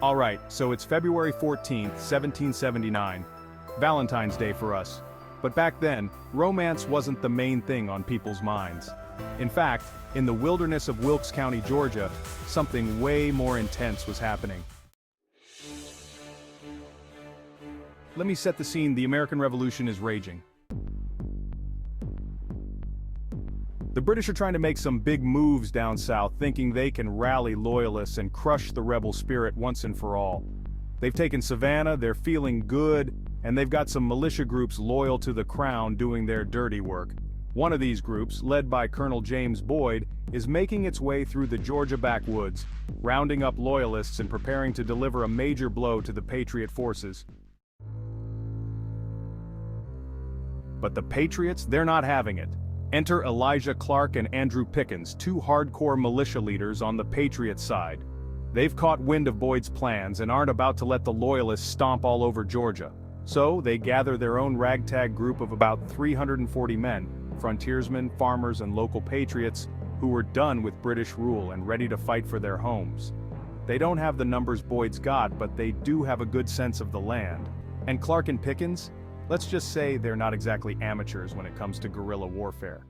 Alright, so it's February 14th, 1779. Valentine's Day for us. But back then, romance wasn't the main thing on people's minds. In fact, in the wilderness of Wilkes County, Georgia, something way more intense was happening. Let me set the scene. The American Revolution is raging. The British are trying to make some big moves down south, thinking they can rally Loyalists and crush the rebel spirit once and for all. They've taken Savannah, they're feeling good, and they've got some militia groups loyal to the crown doing their dirty work. One of these groups, led by Colonel James Boyd, is making its way through the Georgia backwoods, rounding up Loyalists and preparing to deliver a major blow to the Patriot forces. But the Patriots, they're not having it. Enter Elijah Clark and Andrew Pickens, two hardcore militia leaders on the Patriot side. They've caught wind of Boyd's plans and aren't about to let the Loyalists stomp all over Georgia. So they gather their own ragtag group of about 340 men, frontiersmen, farmers, and local patriots, who were done with British rule and ready to fight for their homes. They don't have the numbers Boyd's got, but they do have a good sense of the land. And Clark and Pickens? Let's just say they're not exactly amateurs when it comes to guerrilla warfare.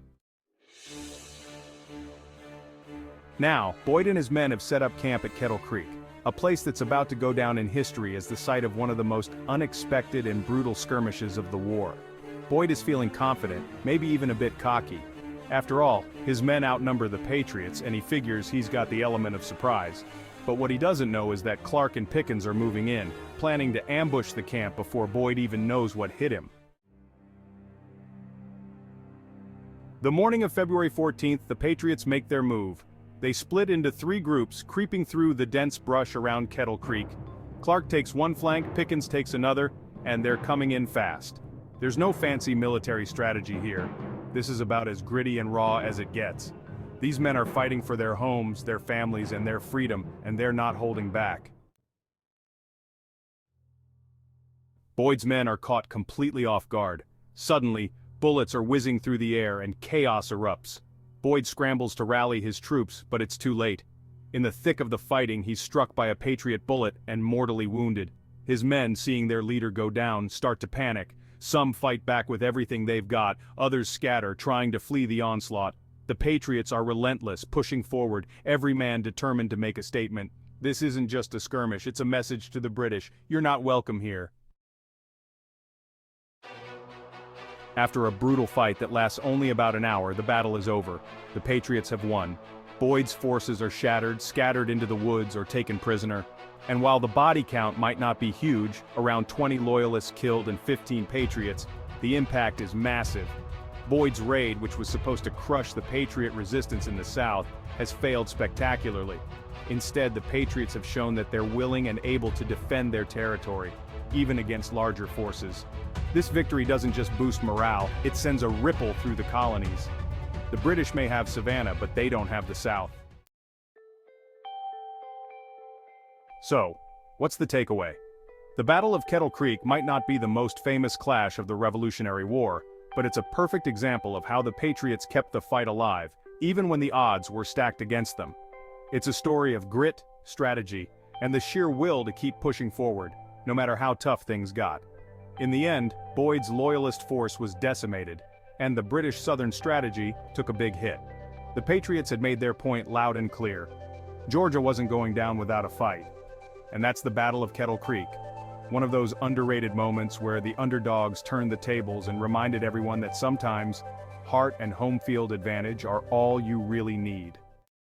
Now, Boyd and his men have set up camp at Kettle Creek, a place that's about to go down in history as the site of one of the most unexpected and brutal skirmishes of the war. Boyd is feeling confident, maybe even a bit cocky. After all, his men outnumber the Patriots, and he figures he's got the element of surprise. But what he doesn't know is that Clark and Pickens are moving in, planning to ambush the camp before Boyd even knows what hit him. The morning of February 14th, the Patriots make their move. They split into three groups, creeping through the dense brush around Kettle Creek. Clark takes one flank, Pickens takes another, and they're coming in fast. There's no fancy military strategy here. This is about as gritty and raw as it gets. These men are fighting for their homes, their families, and their freedom, and they're not holding back. Boyd's men are caught completely off guard. Suddenly, bullets are whizzing through the air and chaos erupts. Boyd scrambles to rally his troops, but it's too late. In the thick of the fighting, he's struck by a Patriot bullet and mortally wounded. His men, seeing their leader go down, start to panic. Some fight back with everything they've got, others scatter, trying to flee the onslaught. The Patriots are relentless, pushing forward, every man determined to make a statement. This isn't just a skirmish, it's a message to the British. You're not welcome here. After a brutal fight that lasts only about an hour, the battle is over. The Patriots have won. Boyd's forces are shattered, scattered into the woods, or taken prisoner. And while the body count might not be huge, around 20 Loyalists killed and 15 Patriots, the impact is massive. Boyd's raid, which was supposed to crush the Patriot resistance in the South, has failed spectacularly. Instead, the Patriots have shown that they're willing and able to defend their territory, even against larger forces. This victory doesn't just boost morale, it sends a ripple through the colonies. The British may have Savannah, but they don't have the South. So, what's the takeaway? The Battle of Kettle Creek might not be the most famous clash of the Revolutionary War, but it's a perfect example of how the Patriots kept the fight alive, even when the odds were stacked against them. It's a story of grit, strategy, and the sheer will to keep pushing forward, no matter how tough things got. In the end, Boyd's Loyalist force was decimated, and the British Southern strategy took a big hit. The Patriots had made their point loud and clear. Georgia wasn't going down without a fight. And that's the Battle of Kettle Creek. One of those underrated moments where the underdogs turned the tables and reminded everyone that sometimes heart and home field advantage are all you really need.